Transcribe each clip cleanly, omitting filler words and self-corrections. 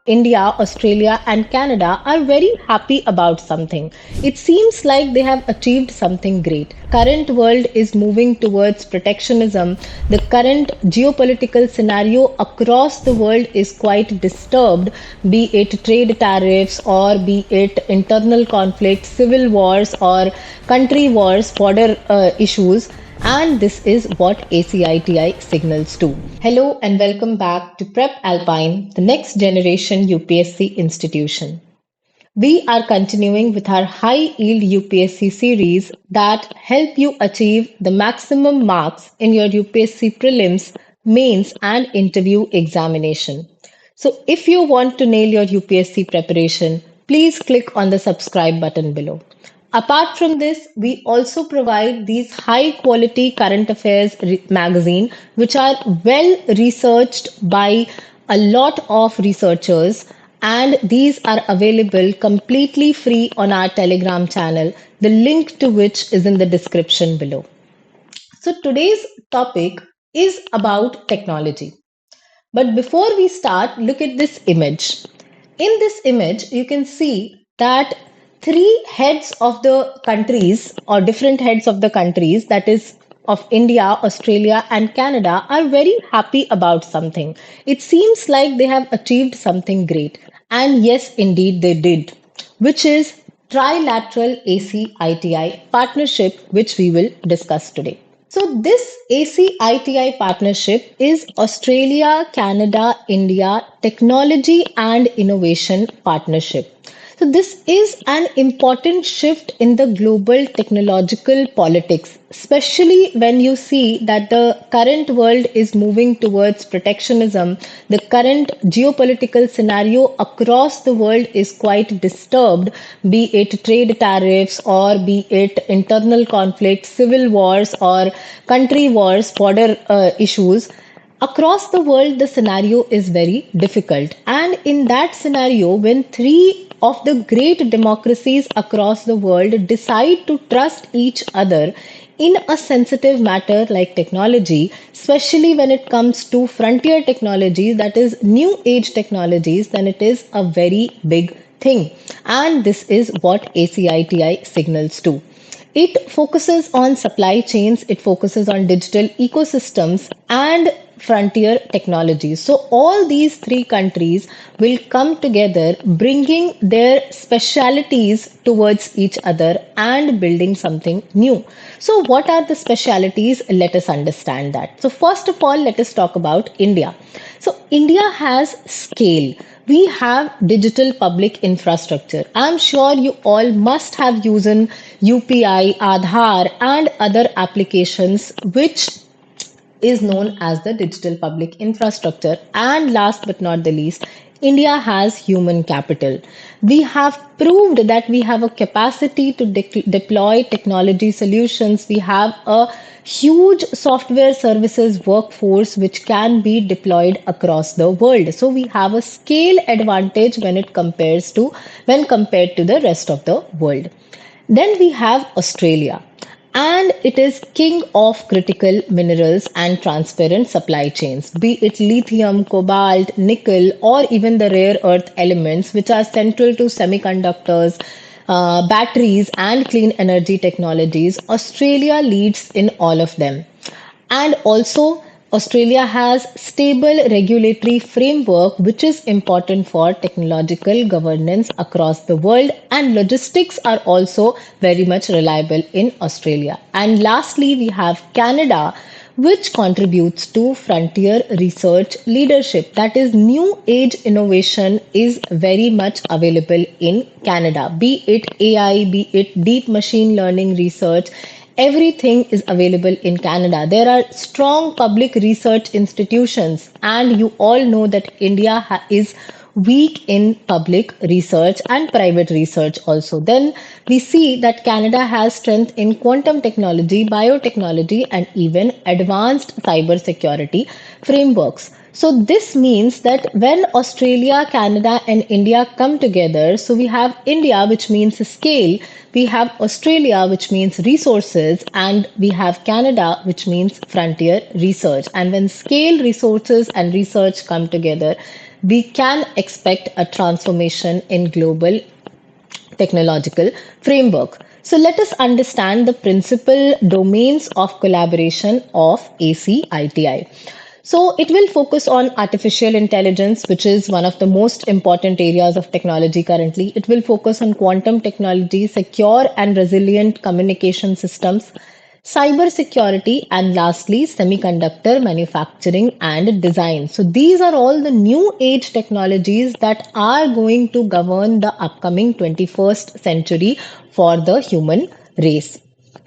India, Australia, and Canada are very happy about something. It seems like they have achieved something great. Current world is moving towards protectionism. The current geopolitical scenario across the world is quite disturbed, be it trade tariffs or be it internal conflicts, civil wars or country wars, border issues. And this is what ACITI signals to. Hello and welcome back to Prep Alpine, the next generation UPSC institution. We are continuing with our high yield UPSC series that help you achieve the maximum marks in your UPSC prelims, mains, and interview examination. So, if you want to nail your UPSC preparation, please click on the subscribe button below. Apart from this, we also provide these high quality current affairs magazine, which are well researched by a lot of researchers, and these are available completely free on our Telegram channel, the link to which is in the description below. So today's topic is about technology. But before we start, look at this image. In this image, you can see that three heads of the countries or different heads of the countries, that is of India, Australia, and Canada, are very happy about something. It seems like they have achieved something great. And yes, indeed, they did, which is Trilateral ACITI Partnership, which we will discuss today. So, this ACITI partnership is Australia, Canada, India Technology and Innovation Partnership. So, this is an important shift in the global technological politics, especially when you see that the current world is moving towards protectionism. The current geopolitical scenario across the world is quite disturbed, be it trade tariffs or be it internal conflicts, civil wars or country wars, border issues. Across the world, the scenario is very difficult. And in that scenario, when three of the great democracies across the world decide to trust each other in a sensitive matter like technology, especially when it comes to frontier technologies, that is new age technologies, then it is a very big thing. And this is what ACITI signals to. It focuses on supply chains, it focuses on digital ecosystems and frontier technologies. So, all these three countries will come together, bringing their specialities towards each other and building something new. So, what are the specialities? Let us understand that. So, first of all, let us talk about India. So, India has scale. We have digital public infrastructure. I'm sure you all must have used UPI, Aadhaar, and other applications which is known as the digital public infrastructure. And last but not the least, India has human capital. We have proved that we have a capacity to deploy technology solutions. We have a huge software services workforce which can be deployed across the world. So we have a scale advantage when compared to the rest of the world. Then we have Australia, and it is king of critical minerals and transparent supply chains, be it lithium, cobalt, nickel, or even the rare earth elements which are central to semiconductors, batteries, and clean energy technologies. Australia leads in all of them. And also, Australia has stable regulatory framework which is important for technological governance across the world, and logistics are also very much reliable in Australia. And lastly, we have Canada, which contributes to frontier research leadership. That is, new age innovation is very much available in Canada, be it AI, be it deep machine learning research. Everything is available in Canada. There are strong public research institutions, and you all know that India is weak in public research and private research also. Then we see that Canada has strength in quantum technology, biotechnology, and even advanced cybersecurity frameworks. So this means that when Australia, Canada, and India come together, so we have India, which means scale, we have Australia, which means resources, and we have Canada, which means frontier research. And when scale, resources, and research come together, we can expect a transformation in global technological framework. So let us understand the principal domains of collaboration of ACITI. So it will focus on artificial intelligence, which is one of the most important areas of technology currently. It will focus on quantum technology, secure and resilient communication systems, cybersecurity, and lastly, semiconductor manufacturing and design. So these are all the new age technologies that are going to govern the upcoming 21st century for the human race.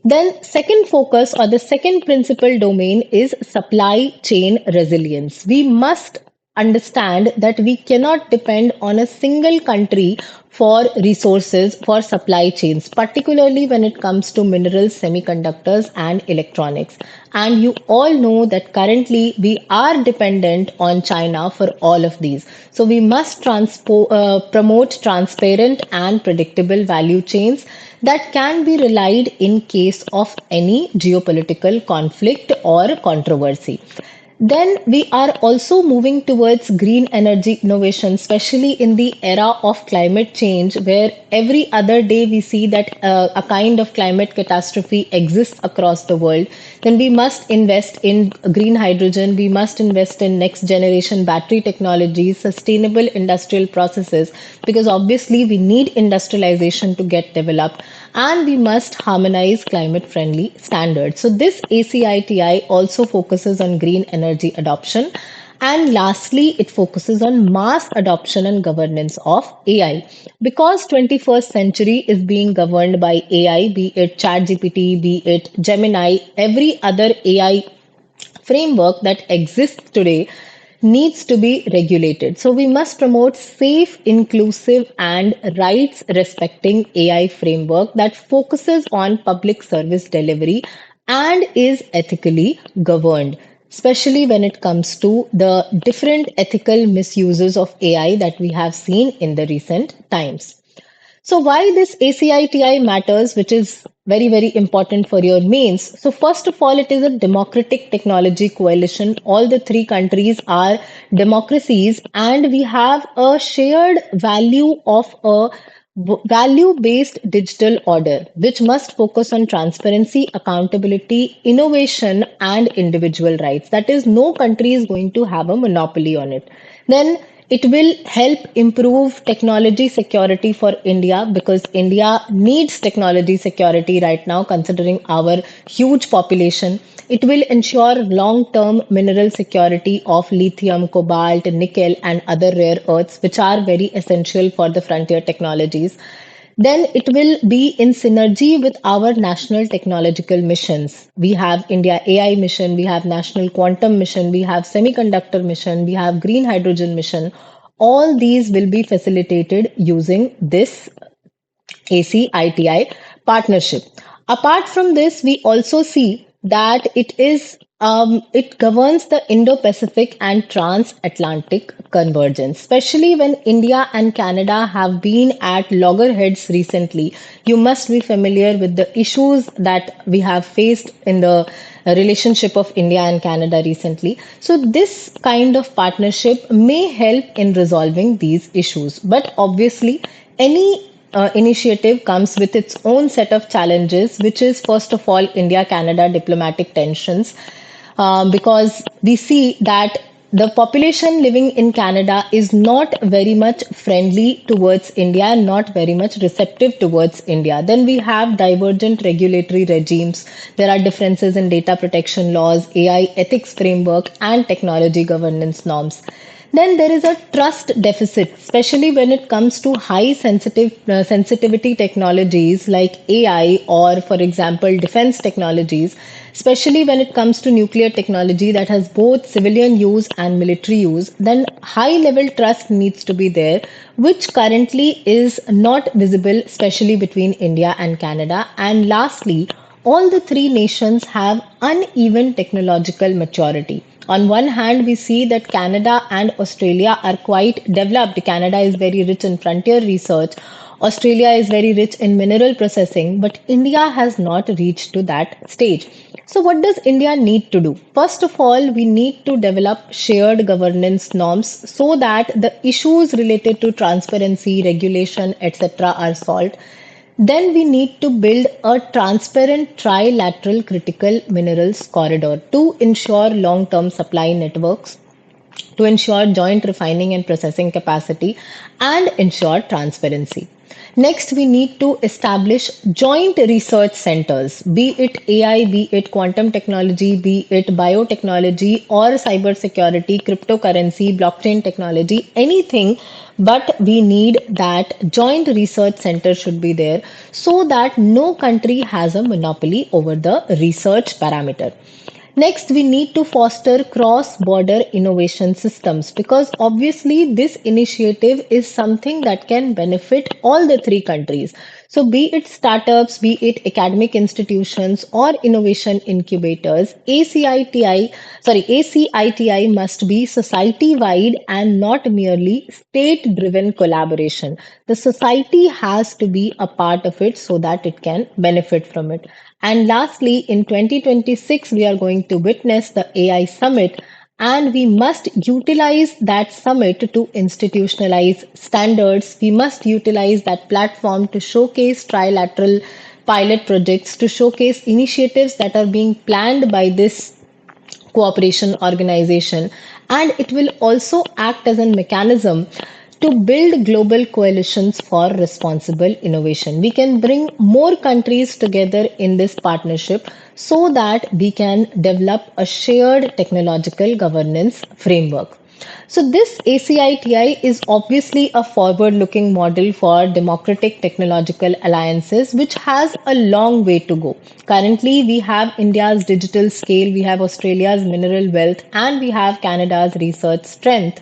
Then, second focus or the second principal domain is supply chain resilience. We must understand that we cannot depend on a single country for resources for supply chains, particularly when it comes to minerals, semiconductors, and electronics. And you all know that currently we are dependent on China for all of these. So we must promote transparent and predictable value chains that can be relied in case of any geopolitical conflict or controversy. Then we are also moving towards green energy innovation, especially in the era of climate change, where every other day we see that a kind of climate catastrophe exists across the world. Then we must invest in green hydrogen, we must invest in next generation battery technologies, sustainable industrial processes, because obviously we need industrialization to get developed, and we must harmonize climate friendly standards. So, this ACITI also focuses on green energy adoption. And lastly, it focuses on mass adoption and governance of AI. Because 21st century is being governed by AI, be it ChatGPT, be it Gemini, every other AI framework that exists today needs to be regulated. So we must promote safe, inclusive, and rights respecting AI framework that focuses on public service delivery and is ethically governed, especially when it comes to the different ethical misuses of AI that we have seen in the recent times. So why this ACITI matters, which is very, very important for your mains. So first of all, it is a democratic technology coalition. All the three countries are democracies, and we have a shared value of a value-based digital order, which must focus on transparency, accountability, innovation, and individual rights. That is, no country is going to have a monopoly on it. Then it will help improve technology security for India, because India needs technology security right now, considering our huge population. It will ensure long term mineral security of lithium, cobalt, nickel, and other rare earths, which are very essential for the frontier technologies. Then it will be in synergy with our national technological missions. We have India AI mission, we have National Quantum Mission, we have Semiconductor Mission, we have Green Hydrogen Mission. All these will be facilitated using this ACITI partnership. Apart from this, we also see that it governs the Indo-Pacific and transatlantic convergence, especially when India and Canada have been at loggerheads recently. You must be familiar with the issues that we have faced in the relationship of India and Canada recently. So this kind of partnership may help in resolving these issues. But obviously, any initiative comes with its own set of challenges, which is first of all India Canada diplomatic tensions, because we see that the population living in Canada is not very much friendly towards India, not very much receptive towards India. Then we have divergent regulatory regimes. There are differences in data protection laws, AI ethics framework, and technology governance norms. Then there is a trust deficit, especially when it comes to high sensitivity technologies like AI, or, for example, defense technologies, especially when it comes to nuclear technology that has both civilian use and military use. Then high level trust needs to be there, which currently is not visible, especially between India and Canada. And lastly, all the three nations have uneven technological maturity. On one hand, we see that Canada and Australia are quite developed. Canada is very rich in frontier research. Australia is very rich in mineral processing, but India has not reached to that stage. So, what does India need to do? First of all, we need to develop shared governance norms so that the issues related to transparency, regulation, etc., are solved. Then we need to build a transparent trilateral critical minerals corridor to ensure long term supply networks, to ensure joint refining and processing capacity, and ensure transparency. Next, we need to establish joint research centers, be it AI, be it quantum technology, be it biotechnology or cybersecurity, cryptocurrency, blockchain technology, anything. But we need that joint research center should be there so that no country has a monopoly over the research parameter. Next, we need to foster cross border innovation systems because obviously this initiative is something that can benefit all the three countries. So, be it startups, be it academic institutions or innovation incubators, ACITI must be society wide and not merely state driven collaboration. The society has to be a part of it so that it can benefit from it. And lastly, in 2026, we are going to witness the AI Summit, and we must utilize that summit to institutionalize standards. We must utilize that platform to showcase trilateral pilot projects, to showcase initiatives that are being planned by this cooperation organization, and it will also act as a mechanism to build global coalitions for responsible innovation. We can bring more countries together in this partnership so that we can develop a shared technological governance framework. So, this ACITI is obviously a forward looking model for democratic technological alliances, which has a long way to go. Currently, we have India's digital scale, we have Australia's mineral wealth, and we have Canada's research strength.